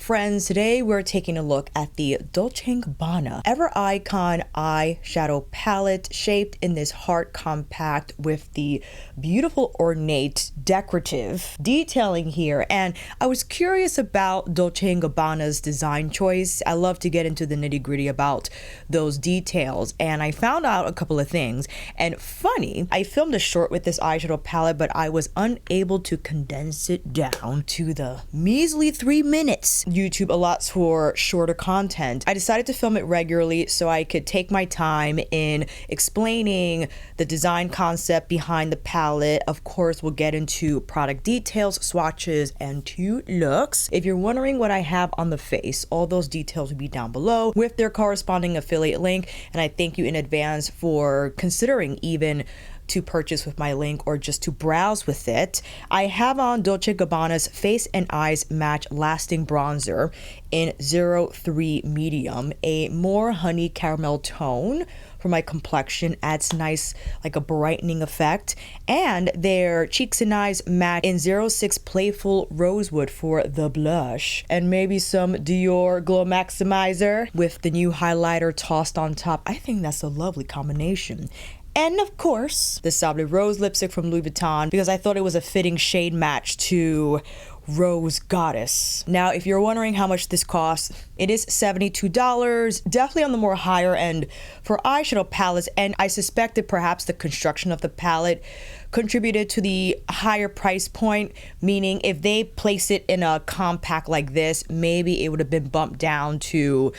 friends, today we're taking a look at the Dolce Gabbana Ever Icon eyeshadow palette, shaped in this heart compact with the beautiful ornate decorative detailing here. And I was curious about Dolce & Gabbana's design choice. I love to get into the nitty-gritty about those details, and I found out a couple of things. And funny, I filmed a short with this eyeshadow palette, but I was unable to condense it down to the measly 3 minutes. YouTube allots for shorter content. I decided to film it regularly so I could take my time in explaining the design concept behind the palette. Of course, we'll get into product details, swatches, and 2 looks. If you're wondering what I have on the face, all those details will be down below with their corresponding affiliate link, and I thank you in advance for considering even to purchase with my link or just to browse with it. I have on Dolce Gabbana's Face and Eyes Match Lasting Bronzer in 03 Medium, a more honey caramel tone for my complexion, adds nice like a brightening effect, and their Cheeks and Eyes Matte in 06 Playful Rosewood for the blush, and maybe some Dior Glow Maximizer with the new highlighter tossed on top. I think that's a lovely combination. And of course, the Sable Rose lipstick from Louis Vuitton, because I thought it was a fitting shade match to Rose Goddess. Now, if you're wondering how much this costs, it is $72, definitely on the more higher end for eyeshadow palettes, and I suspected perhaps the construction of the palette contributed to the higher price point, meaning if they place it in a compact like this, maybe it would have been bumped down to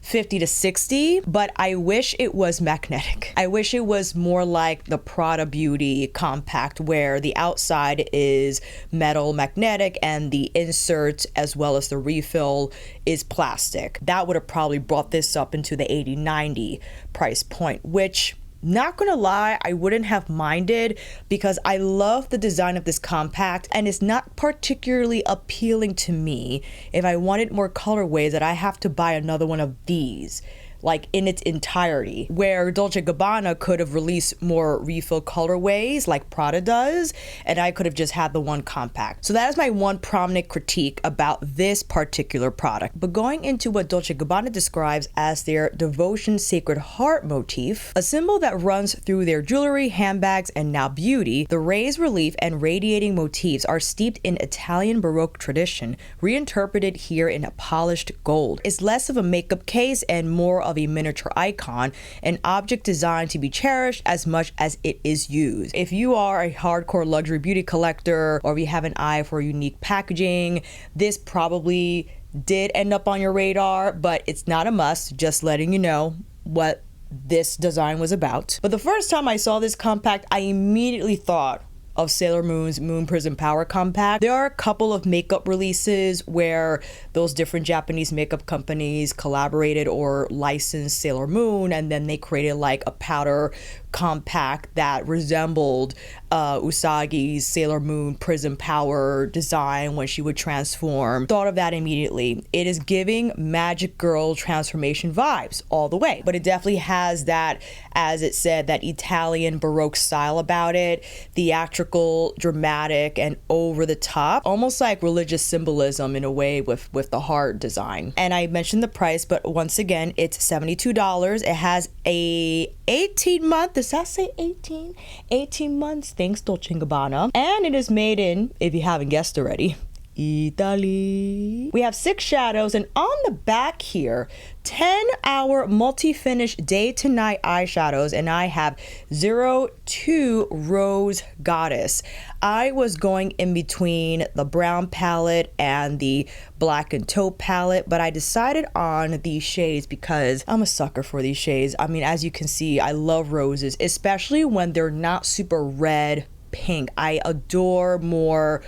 $50 to $60, but I wish it was magnetic. I wish it was more like the Prada Beauty compact, where the outside is metal magnetic and the insert as well as the refill is plastic. That would have probably brought this up into the $80, $90 price point, which, not gonna lie, I wouldn't have minded because I love the design of this compact, and it's not particularly appealing to me if I wanted more colorways that I have to buy another one of these, like in its entirety, where Dolce Gabbana could have released more refill colorways like Prada does, and I could have just had the one compact. So that is my one prominent critique about this particular product. But going into what Dolce Gabbana describes as their Devotion Sacred Heart motif, a symbol that runs through their jewelry, handbags, and now beauty, the raised relief and radiating motifs are steeped in Italian Baroque tradition, reinterpreted here in a polished gold. It's less of a makeup case and more of a miniature icon, an object designed to be cherished as much as it is used. If you are a hardcore luxury beauty collector, or if you have an eye for unique packaging, this probably did end up on your radar, but it's not a must. Just letting you know what this design was about. But the first time I saw this compact, I immediately thought of Sailor Moon's Moon Prism Power Compact. There are a couple of makeup releases where those different Japanese makeup companies collaborated or licensed Sailor Moon, and then they created like a powder compact that resembled Usagi's Sailor Moon Prism Power design when she would transform. Thought of that immediately. It is giving Magic Girl transformation vibes all the way, but it definitely has that, as it said, that Italian Baroque style about it, theatrical, dramatic, and over the top, almost like religious symbolism in a way with the heart design. And I mentioned the price, but once again, it's $72. It has a 18-month, does that say 18? 18 months, thanks Dolce & Gabbana. And it is made in, if you haven't guessed already, Italy. We have 6 shadows, and on the back here, 10-hour multi-finish day to night eyeshadows, and I have 02 Rose Goddess. I was going in between the brown palette and the black and taupe palette, but I decided on these shades because I'm a sucker for these shades. I mean, as you can see, I love roses, especially when they're not super red pink. I adore more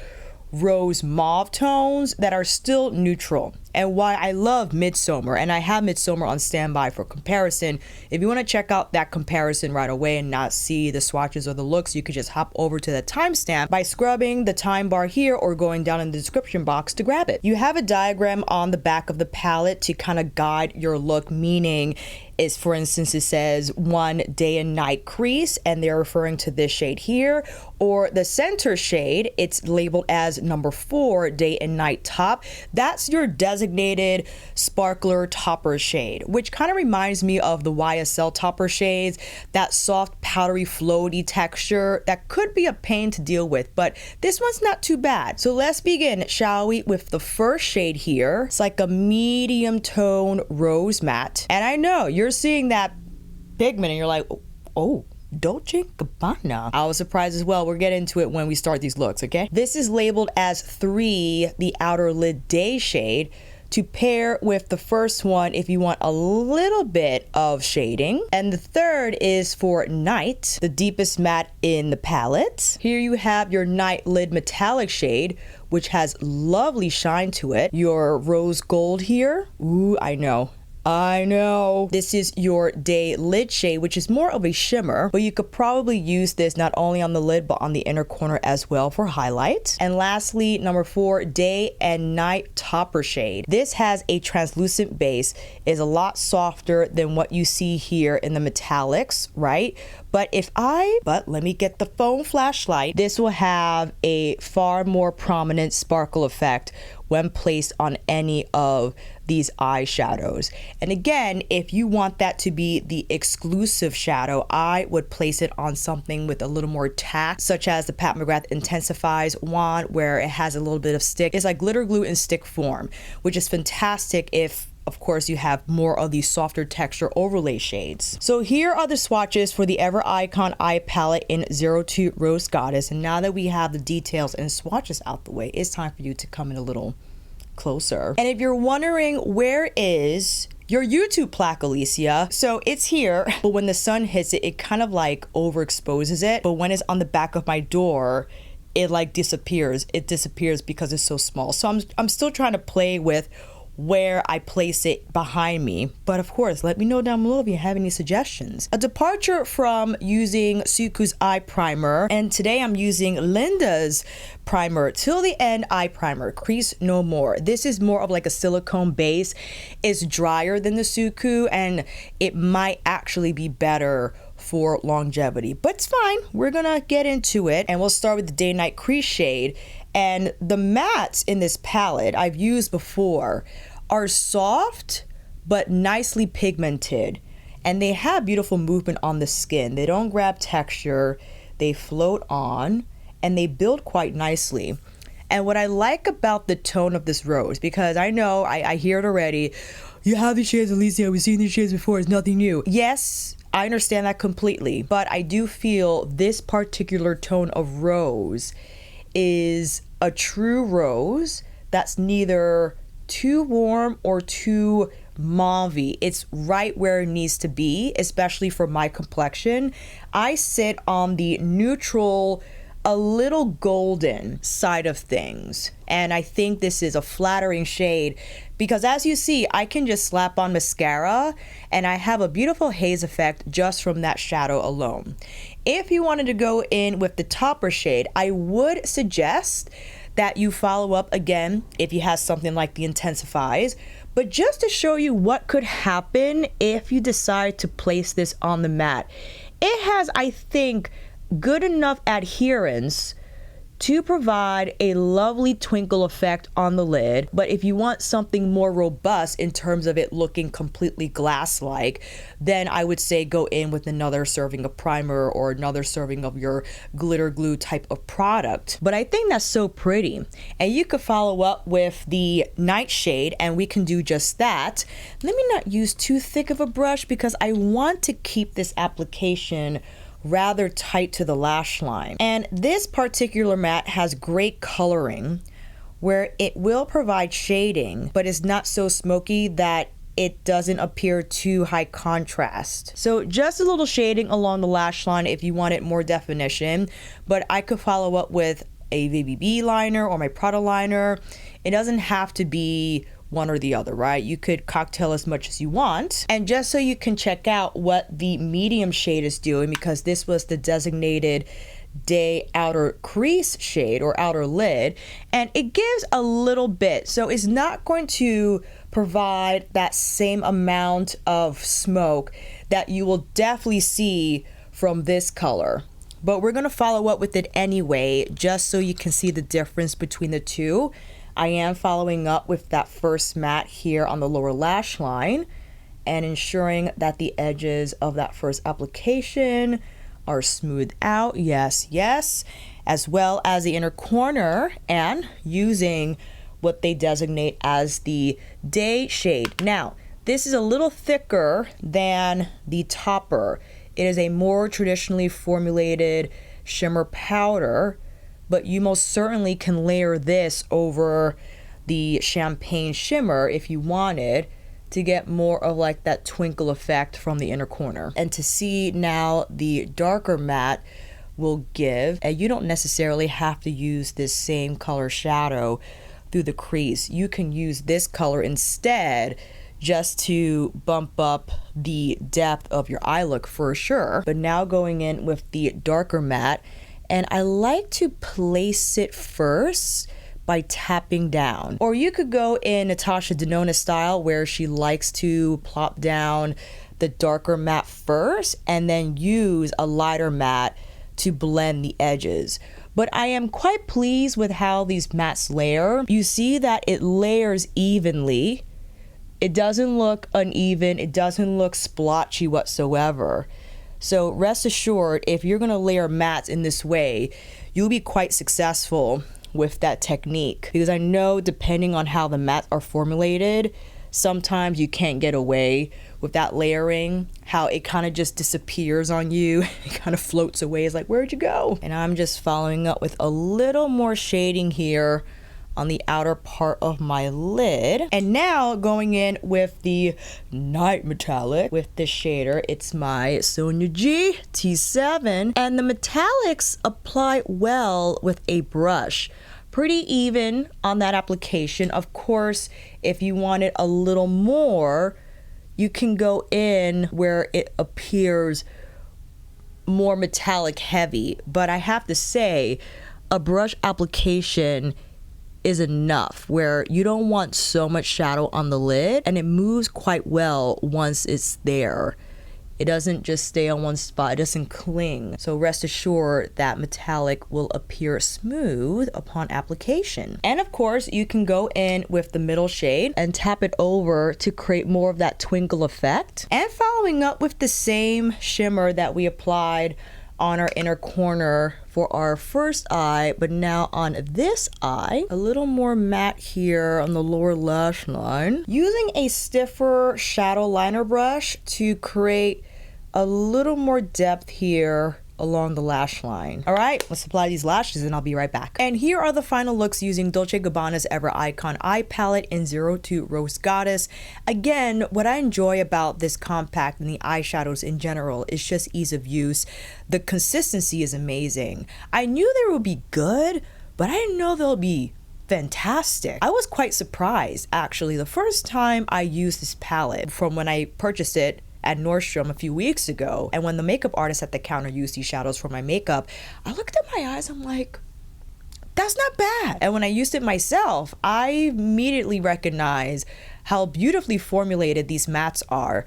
rose mauve tones that are still neutral. And why I love Midsommer, and I have Midsommer on standby for comparison. If you want to check out that comparison right away and not see the swatches or the looks, you could just hop over to the timestamp by scrubbing the time bar here or going down in the description box to grab it. You have a diagram on the back of the palette to kind of guide your look, meaning is, for instance, it says 1 day and night crease, and they're referring to this shade here, or the center shade, it's labeled as number 4 day and night top. That's your designated designated sparkler topper shade, which kind of reminds me of the YSL topper shades, that soft, powdery, floaty texture that could be a pain to deal with, but this one's not too bad. So let's begin, shall we, with the first shade here. It's like a medium tone rose matte. And I know you're seeing that pigment and you're like, oh, Dolce Gabbana. I was surprised as well. We'll get into it when we start these looks, okay? This is labeled as 3, the outer lid day shade, to pair with the first one if you want a little bit of shading. And the third is for night, the deepest matte in the palette. Here you have your night lid metallic shade, which has lovely shine to it. Your rose gold here. Ooh, I know. This is your day lid shade, which is more of a shimmer, but you could probably use this not only on the lid but on the inner corner as well for highlight. And lastly, number 4, day and night topper shade. This has a translucent base, is a lot softer than what you see here in the metallics, right? But let me get the phone flashlight. This will have a far more prominent sparkle effect when placed on any of these eyeshadows. And again, if you want that to be the exclusive shadow, I would place it on something with a little more tack, such as the Pat McGrath Intensifies wand, where it has a little bit of stick. It's like glitter glue in stick form, which is fantastic if, of course, you have more of these softer texture overlay shades. So here are the swatches for the Ever Icon Eye Palette in 02 Rose Goddess. And now that we have the details and swatches out the way, it's time for you to come in a little closer. And if you're wondering, where is your YouTube plaque, Alicia? So it's here, but when the sun hits it, it kind of like overexposes it. But when it's on the back of my door, it like disappears. It disappears because it's so small. So I'm still trying to play with where I place it behind me. But of course, let me know down below if you have any suggestions. A departure from using Suku's eye primer, and today I'm using Linda's primer, Till the End eye primer, Crease No More. This is more of like a silicone base. It's drier than the Suku, and it might actually be better for longevity, but it's fine. We're gonna get into it, and we'll start with the Day Night Crease shade. And the mattes in this palette I've used before are soft but nicely pigmented, and they have beautiful movement on the skin. They don't grab texture, they float on, and they build quite nicely. And what I like about the tone of this rose, because I know I hear it already, you have these shades, Alicia, we've seen these shades before, it's nothing new. Yes, I understand that completely, but I do feel this particular tone of rose is a true rose that's neither too warm or too mauve-y. It's right where it needs to be, especially for my complexion. I sit on the neutral, a little golden side of things, and I think this is a flattering shade because, as you see, I can just slap on mascara and I have a beautiful haze effect just from that shadow alone. If you wanted to go in with the topper shade, I would suggest that you follow up again if you have something like the Intensifies, but just to show you what could happen if you decide to place this on the matte. It has, I think, good enough adherence to provide a lovely twinkle effect on the lid, but if you want something more robust in terms of it looking completely glass-like, then I would say go in with another serving of primer or another serving of your glitter glue type of product. But I think that's so pretty. And you could follow up with the night shade, and we can do just that. Let me not use too thick of a brush because I want to keep this application rather tight to the lash line. And this particular matte has great coloring where it will provide shading, but it's not so smoky that it doesn't appear too high contrast. So just a little shading along the lash line if you wanted more definition, but I could follow up with a VBB liner or my Prada liner. It doesn't have to be one or the other, right? You could cocktail as much as you want. And just so you can check out what the medium shade is doing, because this was the designated day outer crease shade or outer lid, and it gives a little bit. So it's not going to provide that same amount of smoke that you will definitely see from this color. But we're gonna follow up with it anyway, just so you can see the difference between the two. I am following up with that first matte here on the lower lash line and ensuring that the edges of that first application are smoothed out. Yes, yes. As well as the inner corner, and using what they designate as the day shade. Now, this is a little thicker than the topper. It is a more traditionally formulated shimmer powder, but you most certainly can layer this over the champagne shimmer if you wanted to get more of like that twinkle effect from the inner corner. And to see now the darker matte will give, and you don't necessarily have to use this same color shadow through the crease. You can use this color instead just to bump up the depth of your eye look for sure. But now going in with the darker matte, and I like to place it first by tapping down. Or you could go in Natasha Denona style where she likes to plop down the darker matte first and then use a lighter matte to blend the edges. But I am quite pleased with how these mattes layer. You see that it layers evenly. It doesn't look uneven. It doesn't look splotchy whatsoever. So rest assured, if you're gonna layer mattes in this way, you'll be quite successful with that technique. Because I know depending on how the mattes are formulated, sometimes you can't get away with that layering, how it kind of just disappears on you. It kind of floats away. It's like, where'd you go? And I'm just following up with a little more shading here on the outer part of my lid. And now going in with the night metallic with the shader. It's my Sonia G T7, and the metallics apply well with a brush. Pretty even on that application. Of course, if you want it a little more, you can go in where it appears more metallic heavy. But I have to say, a brush application is enough where you don't want so much shadow on the lid, and it moves quite well once it's there. It doesn't just stay on one spot, it doesn't cling. So rest assured that metallic will appear smooth upon application. And of course, you can go in with the middle shade and tap it over to create more of that twinkle effect. And following up with the same shimmer that we applied on our inner corner for our first eye, but now on this eye, a little more matte here on the lower lash line, using a stiffer shadow liner brush to create a little more depth here along the lash line. All right, let's apply these lashes and I'll be right back. And here are the final looks using Dolce Gabbana's Ever Icon Eye Palette in 02 Rose Goddess. Again, what I enjoy about this compact and the eyeshadows in general is just ease of use. The consistency is amazing. I knew they would be good, but I didn't know they'll be fantastic. I was quite surprised actually the first time I used this palette from when I purchased it at Nordstrom a few weeks ago. And when the makeup artist at the counter used these shadows for my makeup, I looked at my eyes, I'm like, that's not bad. And when I used it myself, I immediately recognized how beautifully formulated these mattes are.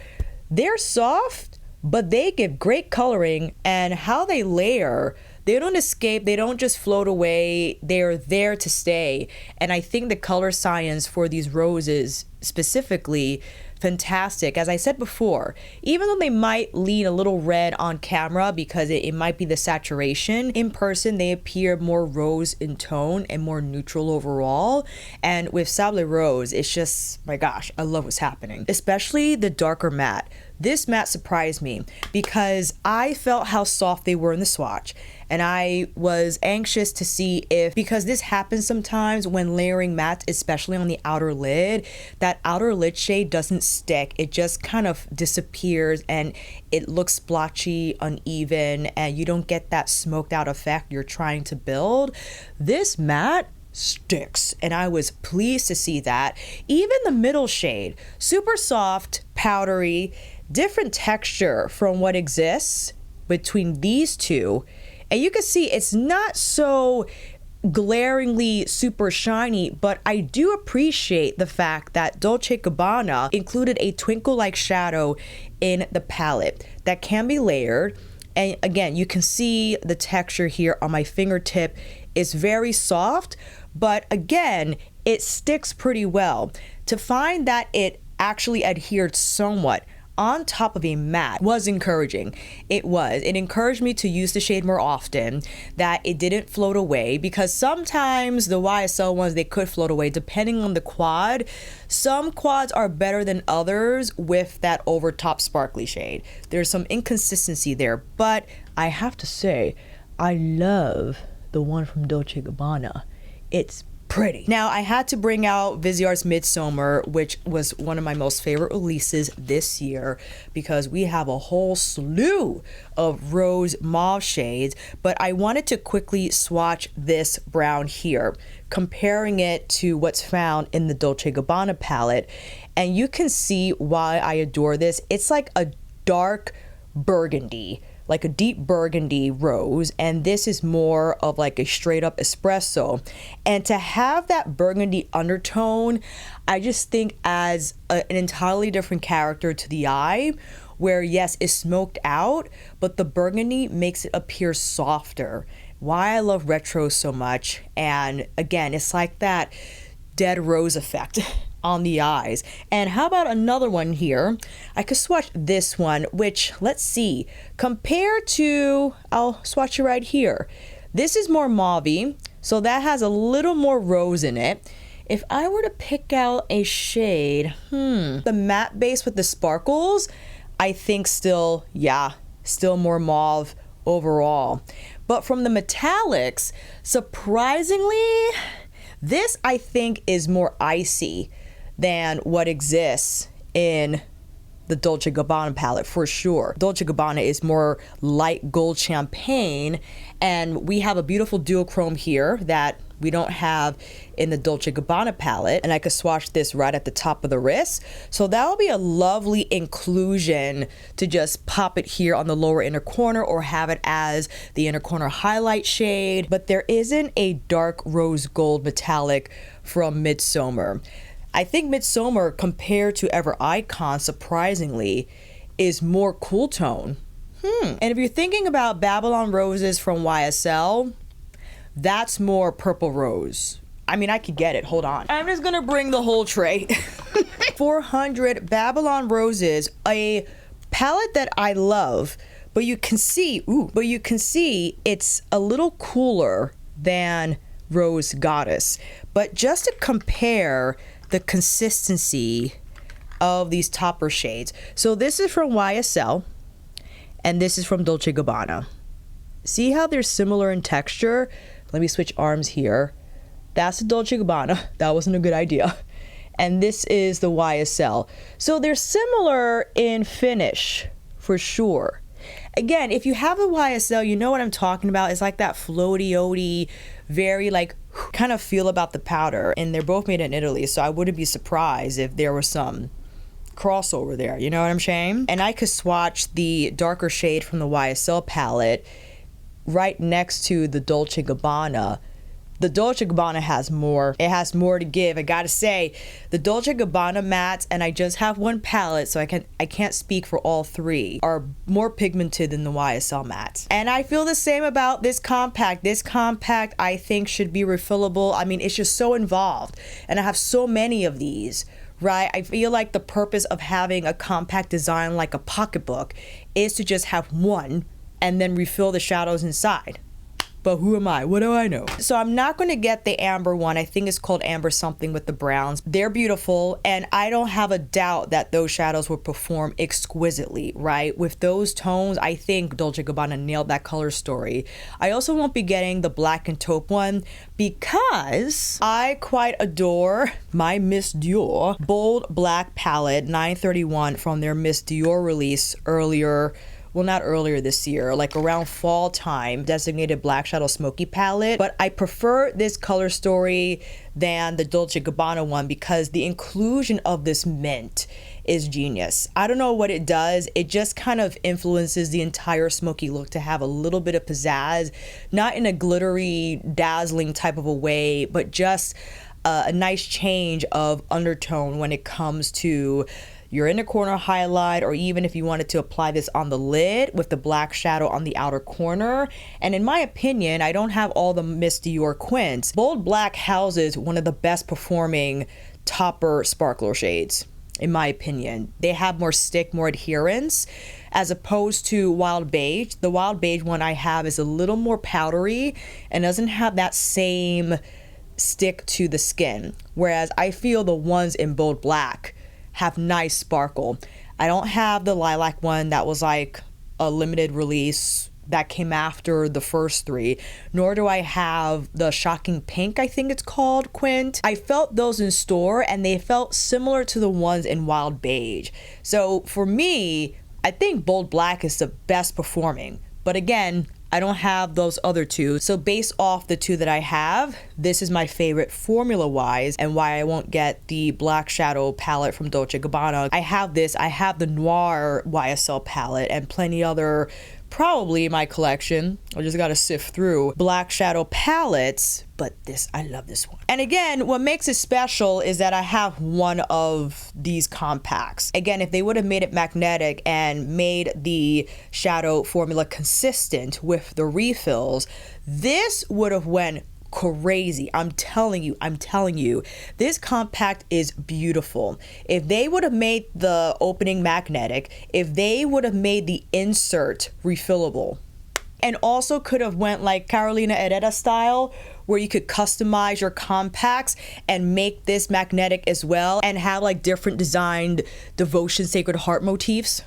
They're soft, but they give great coloring, and how they layer, they don't escape, they don't just float away, they're there to stay. And I think the color science for these roses specifically, fantastic. As I said before, even though they might lean a little red on camera because it might be the saturation, in person they appear more rose in tone and more neutral overall. And with Sable Rose, it's just, my gosh, I love what's happening. Especially the darker matte. This matte surprised me because I felt how soft they were in the swatch. And I was anxious to see if, because this happens sometimes when layering mattes, especially on the outer lid, that outer lid shade doesn't stick. It just kind of disappears and it looks splotchy, uneven, and you don't get that smoked out effect you're trying to build. This matte sticks, and I was pleased to see that. Even the middle shade, super soft, powdery, different texture from what exists between these two. And you can see it's not so glaringly super shiny, but I do appreciate the fact that Dolce Gabbana included a twinkle-like shadow in the palette that can be layered. And again, you can see the texture here on my fingertip is very soft, but again, it sticks pretty well. To find that it actually adhered somewhat on top of a matte was encouraging. It encouraged me to use the shade more often, that it didn't float away, because sometimes the YSL ones, they could float away depending on the quad. Some quads are better than others with that over top sparkly shade. There's some inconsistency there, but I have to say, I love the one from Dolce Gabbana. It's pretty. Now, I had to bring out Viseart's Midsommer, which was one of my most favorite releases this year, because we have a whole slew of rose mauve shades, but I wanted to quickly swatch this brown here, comparing it to what's found in the Dolce Gabbana palette, and you can see why I adore this. It's like a dark burgundy, like a deep burgundy rose, and this is more of like a straight up espresso. And to have that burgundy undertone, I just think adds an entirely different character to the eye, where yes, it's smoked out, but the burgundy makes it appear softer. Why I love retro so much. And again, it's like that dead rose effect on the eyes. And how about another one here? I could swatch this one, which, let's see, compared to, I'll swatch it right here. This is more mauve-y, so that has a little more rose in it. If I were to pick out a shade, the matte base with the sparkles, I think still more mauve overall. But from the metallics, surprisingly, this I think is more icy than what exists in the Dolce Gabbana palette for sure. Dolce Gabbana is more light gold champagne, and we have a beautiful duochrome here that we don't have in the Dolce Gabbana palette, and I could swatch this right at the top of the wrist. So that will be a lovely inclusion to just pop it here on the lower inner corner, or have it as the inner corner highlight shade. But there isn't a dark rose gold metallic from Midsommer. I think Midsommer, compared to Ever Icon, surprisingly, is more cool tone. And if you're thinking about Babylone roses from YSL, that's more purple rose. I mean, I could get it. Hold on. I'm just gonna bring the whole tray. 400 Babylone roses, a palette that I love, but you can see, it's a little cooler than Rose Goddess. But just to compare the consistency of these topper shades. So this is from YSL, and this is from Dolce Gabbana. See how they're similar in texture? Let me switch arms here. That's the Dolce Gabbana. That wasn't a good idea. And this is the YSL. So they're similar in finish, for sure. Again, if you have the YSL, you know what I'm talking about. It's like that floaty-oaty, very like kind of feel about the powder. And they're both made in Italy, so I wouldn't be surprised if there was some crossover there. You know what I'm saying? And I could swatch the darker shade from the YSL palette right next to the Dolce Gabbana. The Dolce Gabbana has more. It has more to give. I gotta say, the Dolce Gabbana mattes, and I just have one palette, so I can't speak for all three, are more pigmented than the YSL mattes. And I feel the same about this compact. This compact, I think, should be refillable. I mean, it's just so involved, and I have so many of these, right? I feel like the purpose of having a compact design like a pocketbook is to just have one and then refill the shadows inside. But who am I? What do I know? So I'm not going to get the amber one. I think it's called amber something with the browns. They're beautiful, and I don't have a doubt that those shadows will perform exquisitely, right? With those tones, I think Dolce Gabbana nailed that color story. I also won't be getting the black and taupe one because I quite adore my Miss Dior bold black palette 931 from their Miss Dior release earlier. Well, not earlier this year, like around fall time, designated black shadow smoky palette. But I prefer this color story than the Dolce Gabbana one because the inclusion of this mint is genius. I don't know what it does. It just kind of influences the entire smoky look to have a little bit of pizzazz, not in a glittery, dazzling type of a way, but just a nice change of undertone when it comes to, your inner corner highlight, or even if you wanted to apply this on the lid with the black shadow on the outer corner. And in my opinion, I don't have all the Miss Dior Quints. Bold Black houses one of the best performing topper sparkler shades. In my opinion, they have more stick, more adherence, as opposed to Wild Beige. The Wild Beige one I have is a little more powdery and doesn't have that same stick to the skin. Whereas I feel the ones in Bold Black have nice sparkle. I don't have the lilac one that was like a limited release that came after the first three, nor do I have the Shocking Pink, I think it's called, Quint. I felt those in store and they felt similar to the ones in Wild Beige. So for me, I think Bold Black is the best performing. But again, I don't have those other two. So based off the two that I have, this is my favorite formula-wise and why I won't get the black shadow palette from Dolce Gabbana. I have this, I have the Noir YSL palette and plenty other probably in my collection. I just gotta sift through black shadow palettes, but this, I love this one. And again, what makes it special is that I have one of these compacts. Again, if they would have made it magnetic and made the shadow formula consistent with the refills, this would have went crazy. I'm telling you, this compact is beautiful. If they would have made the opening magnetic, if they would have made the insert refillable, and also could have went like Carolina Herrera style, where you could customize your compacts and make this magnetic as well and have like different designed Devotion Sacred Heart motifs.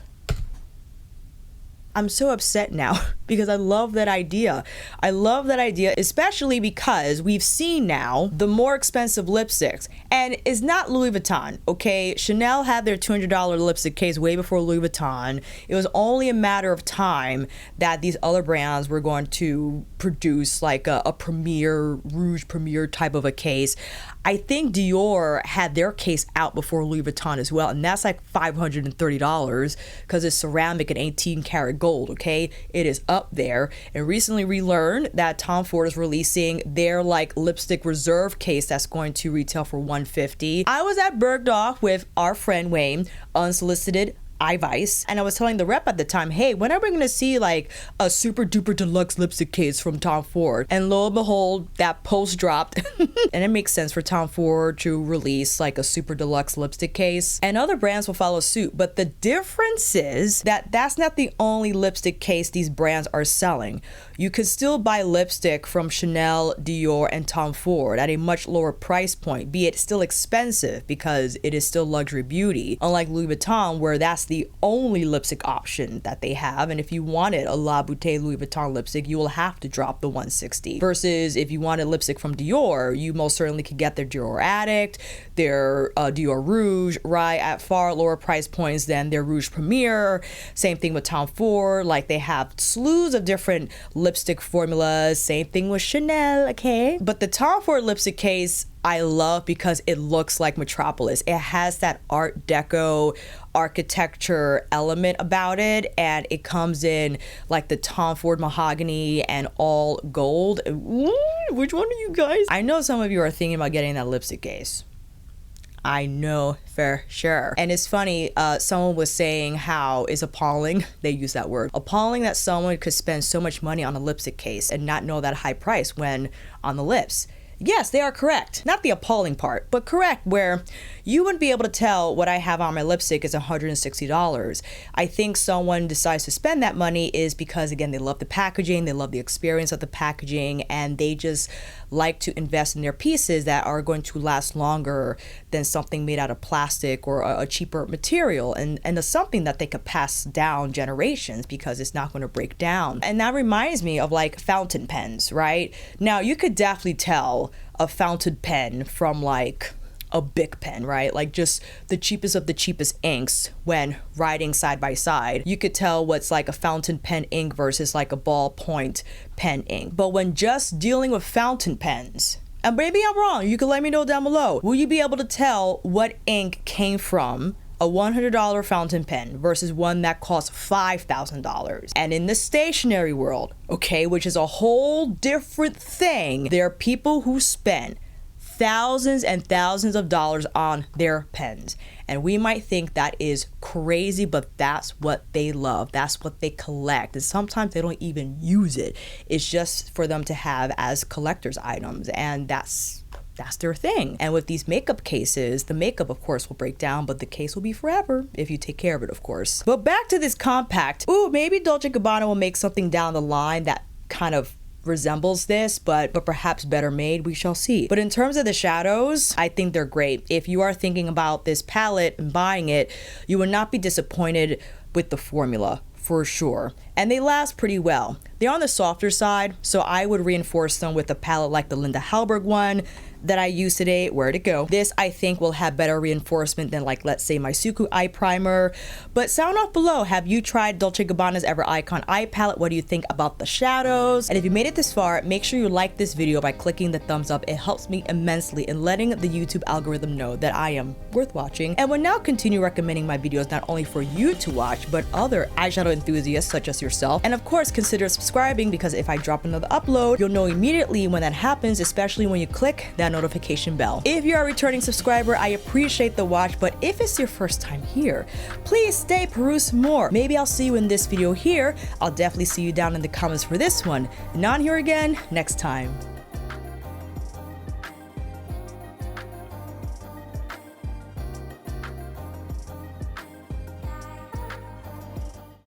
I'm so upset now because I love that idea. I love that idea, especially because we've seen now the more expensive lipsticks, and it's not Louis Vuitton, okay? Chanel had their $200 lipstick case way before Louis Vuitton. It was only a matter of time that these other brands were going to produce like a premier, Rouge premier type of a case. I think Dior had their case out before Louis Vuitton as well, and that's like $530 because it's ceramic and 18 karat gold, okay? It is up there. And recently we learned that Tom Ford is releasing their like lipstick reserve case that's going to retail for $150. I was at Bergdorf with our friend Wayne, unsolicited iVice, and I was telling the rep at the time, hey, when are we gonna see like a super duper deluxe lipstick case from Tom Ford? And lo and behold, that post dropped. And it makes sense for Tom Ford to release like a super deluxe lipstick case, and other brands will follow suit. But the difference is that that's not the only lipstick case these brands are selling. You can still buy lipstick from Chanel, Dior, and Tom Ford at a much lower price point, be it still expensive because it is still luxury beauty, unlike Louis Vuitton, where that's the only lipstick option that they have. And if you wanted a La Bouteille Louis Vuitton lipstick, you will have to drop the $160. Versus if you wanted lipstick from Dior, you most certainly could get their Dior Addict, their Dior Rouge, right, at far lower price points than their Rouge Premier. Same thing with Tom Ford. Like, they have slews of different lipstick formulas. Same thing with Chanel, okay? But the Tom Ford lipstick case I love because it looks like Metropolis. It has that Art Deco architecture element about it, and it comes in like the Tom Ford mahogany and all gold. Ooh, which one are you guys? I know some of you are thinking about getting that lipstick case. I know for sure. And it's funny, someone was saying how it's appalling, they use that word, appalling that someone could spend so much money on a lipstick case and not know that high price when on the lips. Yes, they are correct. Not the appalling part, but correct, where you wouldn't be able to tell what I have on my lipstick is $160. I think someone decides to spend that money is because, again, they love the packaging, they love the experience of the packaging, and they just like to invest in their pieces that are going to last longer than something made out of plastic or a cheaper material, and it's something that they could pass down generations because it's not going to break down. And that reminds me of like fountain pens, right? Now, you could definitely tell a fountain pen from like a Bic pen, right? Like just the cheapest of the cheapest inks when writing side by side. You could tell what's like a fountain pen ink versus like a ballpoint pen ink. But when just dealing with fountain pens, and maybe I'm wrong, you can let me know down below, will you be able to tell what ink came from a $100 fountain pen versus one that costs $5,000? And in the stationery world, okay, which is a whole different thing, there are people who spend thousands and thousands of dollars on their pens. And we might think that is crazy, but that's what they love. That's what they collect. And sometimes they don't even use it. It's just for them to have as collector's items. And that's their thing. And with these makeup cases, the makeup of course will break down, but the case will be forever if you take care of it, of course. But back to this compact. Ooh, maybe Dolce Gabbana will make something down the line that kind of resembles this, but perhaps better made. We shall see. But in terms of the shadows, I think they're great. If you are thinking about this palette and buying it, you will not be disappointed with the formula, for sure. And they last pretty well. They're on the softer side, so I would reinforce them with a palette like the Linda Hallberg one that I used today. Where'd it go? This I think will have better reinforcement than, like, let's say my Suku eye primer. But sound off below, have you tried Dolce Gabbana's Ever Icon eye palette? What do you think about the shadows? And if you made it this far, make sure you like this video by clicking the thumbs up. It helps me immensely in letting the YouTube algorithm know that I am worth watching, and will now continue recommending my videos not only for you to watch, but other eyeshadow enthusiasts such as yourself. And of course, consider subscribing, because if I drop another upload, you'll know immediately when that happens, especially when you click that notification bell. If you're a returning subscriber, I appreciate the watch, but if it's your first time here, please stay, peruse more. Maybe I'll see you in this video here. I'll definitely see you down in the comments for this one. And on here again next time.